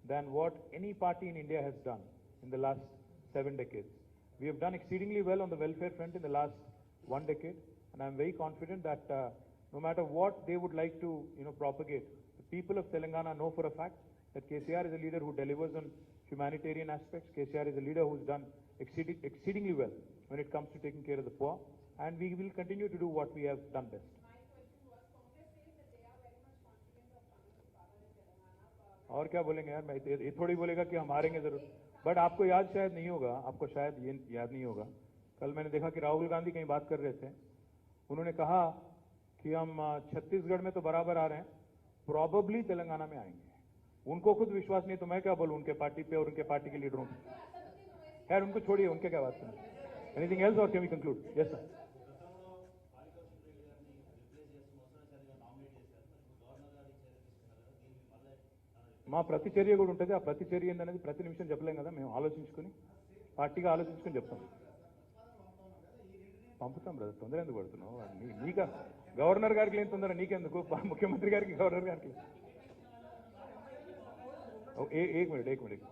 than what any party in India has done in the last 7 decades. We have done exceedingly well on the welfare front in the last 1 decade. And I'm very confident that no matter what they would like to propagate, the people of Telangana know for a fact that KTR is a leader who delivers on humanitarian aspects. KTR is a leader who's done exceedingly well when it comes to taking care of the poor, and we will continue to do what we have done best. और क्या बोलेंगे यार, मैं ये थोड़ी बोलेगा कि हम हारेंगे जरूर। बट आपको याद शायद नहीं होगा, आपको शायद ये याद नहीं होगा, कल मैंने देखा कि राहुल गांधी कहीं बात कर रहे थे, उन्होंने कहा कि हम छत्तीसगढ़ में तो बराबर आ रहे हैं, प्रॉबेबली तेलंगाना में आएंगे। उनको खुद विश्वास नहीं, तो मैं क्या बोलूं उनके पार्टी पे और उनके पार्टी के लीडरों पे। खैर उनको छोड़िए, उनके क्या बात करें। एनीथिंग एल्स और can we conclude? Yes sir. మా ప్రతిచర్య కూడా ఉంటుంది. ఆ ప్రతిచర్య ఏందనేది ప్రతి నిమిషం చెప్పలేం కదా, మేము ఆలోచించుకుని పార్టీగా ఆలోచించుకుని చెప్తాం. పంపుతాం బ్రదర్, తొందర ఎందుకు పడుతున్నావు? నీక గవర్నర్ గారికి లేని తొందర నీకెందుకు, ముఖ్యమంత్రి గారికి గవర్నర్ గారికి. एक मिनट एक minute.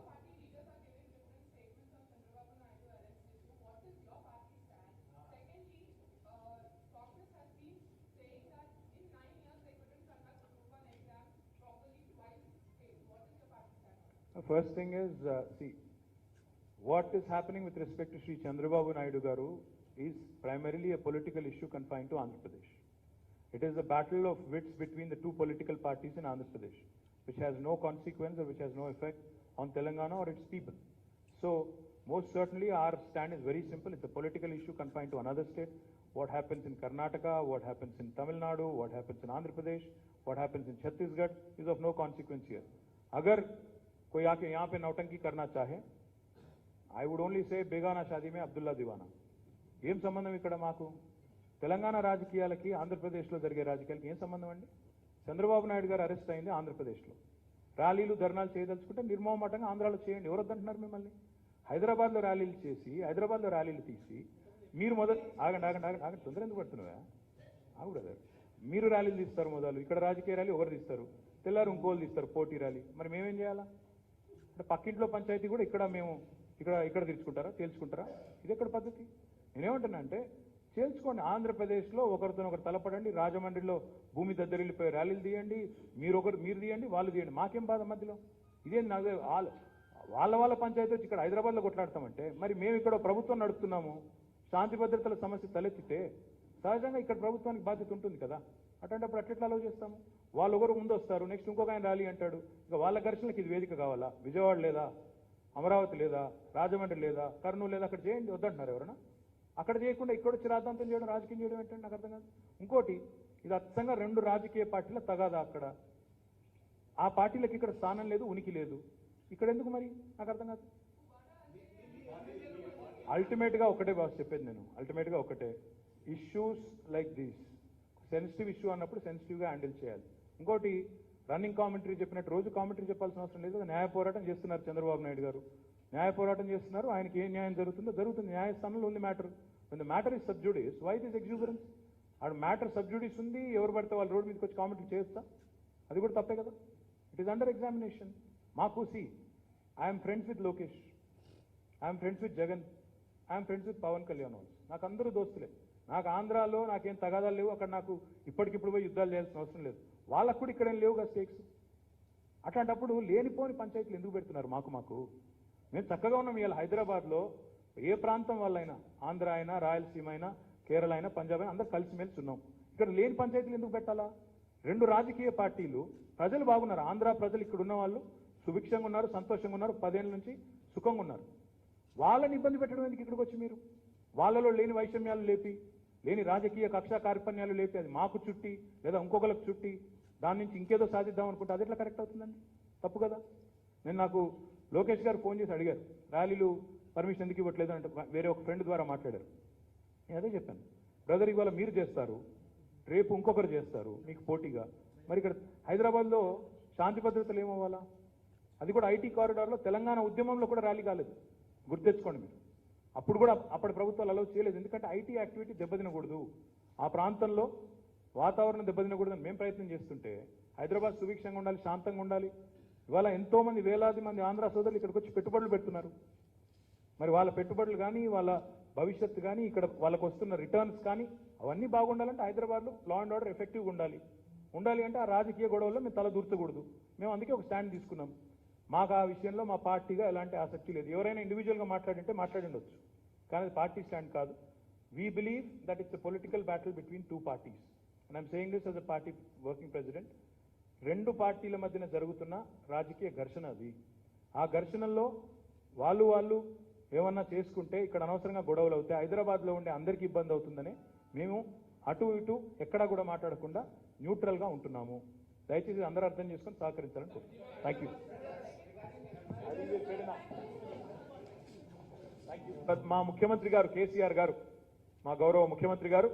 The first thing is, see, what is happening with respect to Sri Chandrababu Naidu Garu is primarily a political issue confined to Andhra Pradesh. It is a battle of wits between the two political parties in Andhra Pradesh, which has no consequence or which has no effect on Telangana or its people. So, most certainly our stand is very simple. It's a political issue confined to another state. What happens in Karnataka, what happens in Tamil Nadu, what happens in Andhra Pradesh, what happens in Chhattisgarh is of no consequence here. Agar कोई आके यहाँ पे नौटंकी करना चाहे, I would only say బేగానా Shaadi మే అబ్దుల్లా దివానా. ఏం సంబంధం ఇక్కడ మాకు? తెలంగాణ రాజకీయాలకి ఆంధ్రప్రదేశ్లో జరిగే రాజకీయాలకి ఏం సంబంధం అండి? చంద్రబాబు నాయుడు గారు అరెస్ట్ అయింది ఆంధ్రప్రదేశ్లో. ర్యాలీలు ధర్నాలు చేయదలుచుకుంటే నిర్మోహమాటంగా ఆంధ్రాలో చేయండి. ఎవరు వద్దంటున్నారు మిమ్మల్ని? హైదరాబాద్లో ర్యాలీలు చేసి, హైదరాబాద్లో ర్యాలీలు తీసి, మీరు ఆగండి ఆగండి ఆగండి ఆగండి, తొందర ఎందుకు పడుతున్నావా? ఆగు బ్రదర్. మీరు ర్యాలీలు తీస్తారు మొదలు, ఇక్కడ రాజకీయ ర్యాలీ ఒకరు తీస్తారు, తెల్లారు ఇంకోళ్ళు తీస్తారు పోటీ ర్యాలీ. మరి మేమేం చేయాలా? అంటే పక్కింట్లో పంచాయతీ కూడా ఇక్కడ మేము ఇక్కడ తేల్చుకుంటారా? ఇది ఎక్కడ పద్ధతి? నేనేమంటున్నా అంటే తేల్చుకోండి. ఆంధ్రప్రదేశ్లో ఒకరితో ఒకరు తలపడండి, రాజమండ్రిలో భూమి దద్దరిల్లిపోయి ర్యాలీలు తీయండి, మీరు తీయండి, వాళ్ళు తీయండి, మాకేం బాధ మధ్యలో? ఇదేం నాకు వాళ్ళ పంచాయతీ వచ్చి ఇక్కడ హైదరాబాద్లో కొట్లాడతామంటే, మరి మేము ఇక్కడ ప్రభుత్వం నడుపుతున్నాము, శాంతి భద్రతల సమస్య తలెత్తితే సహజంగా ఇక్కడ ప్రభుత్వానికి బాధ్యత ఉంటుంది కదా. అటువంటిప్పుడు అట్లా అలవ్ చేస్తాము? వాళ్ళు ఒకరు ముందు వస్తారు, నెక్స్ట్ ఇంకొక ఆయన ర్యాలీ అంటాడు, ఇక వాళ్ళ ఘర్షణలకు ఇది వేదిక కావాలా? విజయవాడ లేదా, అమరావతి లేదా, రాజమండ్రి లేదా, కర్నూలు లేదా, అక్కడ చేయండి, వద్దంటున్నారు ఎవరన్నా? అక్కడ చేయకుండా ఇక్కడ వచ్చి రాద్ధాంతం చేయడం, రాజకీయం చేయడం ఏంటంటే నాకు అర్థం కాదు. ఇంకోటి, ఇది అచ్చంగా రెండు రాజకీయ పార్టీల తగాదా. అక్కడ ఆ పార్టీలకు ఇక్కడ స్థానం లేదు, ఉనికి లేదు, ఇక్కడ ఎందుకు మరి నాకు అర్థం కాదు. అల్టిమేట్గా ఒకటే బాస్ చెప్పేది నేను, అల్టిమేట్గా ఒకటే, issues like these sensitive issue అన్నప్పుడు సెన్సిటివ్గా హ్యాండిల్ చేయాలి. ఇంకోటి, రన్నింగ్ కామెంటరీ చెప్పినట్టు రోజు కామెంటరీ చెప్పాల్సిన అవసరం లేదు. న్యాయ పోరాటం చేస్తున్నారు చంద్రబాబు నాయుడు గారు, న్యాయ పోరాటం చేస్తున్నారు. ఆయనకి ఏ న్యాయం జరుగుతుందో జరుగుతుంది, న్యాయస్థానంలో ఉంది matter. The matter is sub judice, why this exuberance? ఆడు మ్యాటర్ సబ్జుడిస్ ఉంది, ఎవరు పడితే వాళ్ళు రోడ్డు మీదకి వచ్చి కామెంటరీ చేస్తా, అది కూడా తప్పే కదా. It is under examination. మాకు I'm friends with Lokesh, I'm friends with Jagan, I'm friends with Pawan Kalyan also. నాకు అందరూ దోస్తులే. నాకు ఆంధ్రాలో నాకేం తగాదాలు లేవు, అక్కడ నాకు ఇప్పటికిప్పుడు పోయి యుద్ధాలు చేయాల్సిన అవసరం లేదు. వాళ్ళకు కూడా ఇక్కడేం లేవు కదా స్టేక్స్. అట్లాంటప్పుడు లేనిపోని పంచాయతీలు ఎందుకు పెడుతున్నారు? మాకు మేము చక్కగా ఉన్నాం. ఇవాళ హైదరాబాద్లో ఏ ప్రాంతం వాళ్ళైనా, ఆంధ్ర అయినా, రాయలసీమ అయినా, కేరళ అయినా, పంజాబ్ అయినా, అందరూ కలిసిమెలిసి ఉన్నాం. ఇక్కడ లేని పంచాయతీలు ఎందుకు పెట్టాలా? రెండు రాజకీయ పార్టీలు, ప్రజలు బాగున్నారు. ఆంధ్ర ప్రజలు ఇక్కడ ఉన్న వాళ్ళు సుభిక్షంగా ఉన్నారు, సంతోషంగా ఉన్నారు, 10 ఏళ్ళ నుంచి సుఖంగా ఉన్నారు. వాళ్ళని ఇబ్బంది పెట్టడం ఎందుకు ఇక్కడికి వచ్చి మీరు? వాళ్ళలో లేని వైషమ్యాలు లేపి, లేని రాజకీయ కక్షా కార్పణ్యాలు లేపి, అది మాకు చుట్టి లేదా ఇంకొకరికి చుట్టి దాని నుంచి ఇంకేదో సాధిద్దాం అనుకుంటే అది ఎట్లా కరెక్ట్ అవుతుందండి? తప్పు కదా. నాకు లోకేష్ గారు ఫోన్ చేసి అడిగారు, ర్యాలీలు పర్మిషన్ ఎందుకు ఇవ్వట్లేదు అంటే, వేరే ఒక ఫ్రెండ్ ద్వారా మాట్లాడారు. నేను అదే చెప్పాను, బ్రదర్ ఇవాళ మీరు చేస్తారు, రేపు ఇంకొకరు చేస్తారు మీకు పోటీగా. మరి ఇక్కడ హైదరాబాద్లో శాంతి భద్రతలు ఏమవ్వాలా? అది కూడా ఐటీ కారిడార్లో తెలంగాణ ఉద్యమంలో కూడా ర్యాలీ కాలేదు, గుర్తెచ్చుకోండి మీరు. అప్పుడు కూడా అప్పటి ప్రభుత్వాలు అలౌ చేయలేదు, ఎందుకంటే ఐటీ యాక్టివిటీ దెబ్బతినకూడదు, ఆ ప్రాంతంలో వాతావరణం దెబ్బతినకూడదని మేము ప్రయత్నం చేస్తుంటే, హైదరాబాద్ సుభిక్షంగా ఉండాలి, శాంతంగా ఉండాలి. ఇవాళ ఎంతోమంది, వేలాది మంది ఆంధ్ర సోదరులు ఇక్కడికి వచ్చి పెట్టుబడులు పెడుతున్నారు. మరి వాళ్ళ పెట్టుబడులు కానీ, వాళ్ళ భవిష్యత్తు కానీ, ఇక్కడ వాళ్ళకు వస్తున్న రిటర్న్స్ కానీ అవన్నీ బాగుండాలంటే హైదరాబాద్లో లా అండ్ ఆర్డర్ ఎఫెక్టివ్గా ఉండాలి అంటే ఆ రాజకీయ గొడవల్లో మేము తల దూర్చకూడదు. మేము అందుకే ఒక స్టాండ్ తీసుకున్నాం. మాకు ఆ విషయంలో మా పార్టీగా ఎలాంటి ఆసక్తి లేదు. ఎవరైనా ఇండివిజువల్గా మాట్లాడిండొచ్చు, కానీ పార్టీ స్టాండ్ కాదు. We believe that it's a political battle between two parties, and I'm saying this as a party working president. రెండు పార్టీల మధ్యన జరుగుతున్న రాజకీయ ఘర్షణ అది. ఆ ఘర్షణల్లో వాళ్ళు ఏమన్నా చేసుకుంటే ఇక్కడ అనవసరంగా గొడవలు అవుతాయి, హైదరాబాద్లో ఉండే అందరికీ ఇబ్బంది అవుతుందని మేము అటు ఇటు ఎక్కడా కూడా మాట్లాడకుండా న్యూట్రల్గా ఉంటున్నాము. దయచేసి అందరూ అర్థం చేసుకొని సహకరించాలని కోరుతున్నాను. Thank you. మా ముఖ్యమంత్రి గారు కేసీఆర్ గారు, మా గౌరవ ముఖ్యమంత్రి గారు